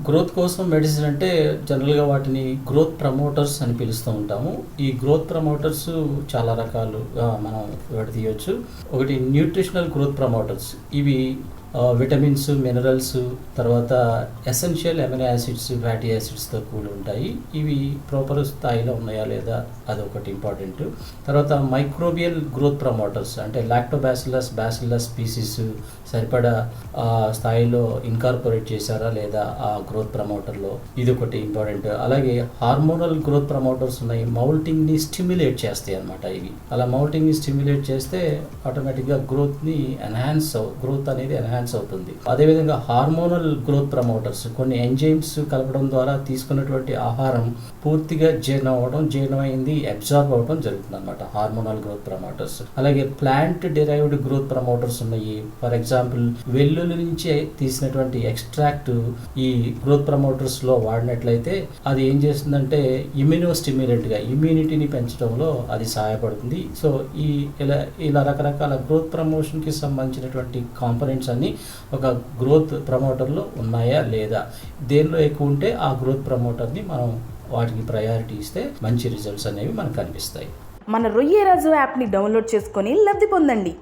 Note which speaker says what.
Speaker 1: Growth కోసం medicine అంటే జనరల్గా వాటిని గ్రోత్ ప్రమోటర్స్ అని పిలుస్తూ ఉంటాము. ఈ గ్రోత్ ప్రమోటర్స్ చాలా రకాలుగా మనం విడదీయొచ్చు. ఒకటి న్యూట్రిషనల్ గ్రోత్ ప్రమోటర్స్. ఇవి విటమిన్స్, మినరల్స్, తర్వాత ఎసెన్షియల్ అమినో యాసిడ్స్, ఫ్యాటీ యాసిడ్స్తో కూడి ఉంటాయి. ఇవి ప్రాపర్ స్థాయిలో ఉన్నాయా లేదా అదొకటి ఇంపార్టెంట్. తర్వాత మైక్రోబియల్ గ్రోత్ ప్రమోటర్స్ అంటే లాక్టోబాసిల్లస్, బ్యాసిల్లస్ స్పీసీస్ సరిపడా స్థాయిలో ఇన్కార్పొరేట్ చేశారా లేదా ఆ గ్రోత్ ప్రమోటర్లో, ఇది ఒకటి ఇంపార్టెంట్. అలాగే హార్మోనల్ గ్రోత్ ప్రమోటర్స్ ఉన్నాయి. మౌల్టింగ్ని స్టిమ్యులేట్ చేస్తాయి అన్నమాట. ఇవి అలా మౌల్టింగ్ని స్టిమ్యులేట్ చేస్తే ఆటోమేటిక్గా గ్రోత్ అనేది ఎన్హాన్స్ అవుతుంది. అదేవిధంగా హార్మోనల్ గ్రోత్ ప్రమోటర్స్ కొన్ని ఎంజైమ్స్ కలపడం ద్వారా తీసుకున్నటువంటి ఆహారం పూర్తిగా జీర్ణమైంది అబ్జార్బ్ అవడం జరుగుతుంది అనమాట. Hormonal growth promoters. అలాగే ప్లాంట్ డిరైవ్డ్ గ్రోత్ ప్రమోటర్స్ ఉన్నాయి. ఫర్ ఎగ్జాంపుల్ వెల్లుల్లి నుంచి తీసినటువంటి ఎక్స్ట్రాక్ట్ ఈ గ్రోత్ ప్రమోటర్స్ లో వాడినట్లయితే అది ఏం చేస్తుందంటే ఇమ్యూనోస్టిమ్యులెంట్ గా ఇమ్యూనిటీని పెంచడంలో అది సహాయపడుతుంది. సో ఇలా రకరకాల గ్రోత్ ప్రమోషన్ కి సంబంధించినటువంటి కాంపోనెంట్స్ అన్ని ఒక గ్రోత్ ప్రమోటర్లో ఉన్నాయా లేదా, దేనిలో ఎక్కువ ఉంటే ఆ గ్రోత్ ప్రమోటర్ని మనం వాటికి ప్రయారిటీ ఇస్తే మంచి రిజల్ట్స్ అనేవి మనకు కనిపిస్తాయి.
Speaker 2: మన రొయ్యరాజు యాప్ని డౌన్లోడ్ చేసుకొని లబ్ధి పొందండి.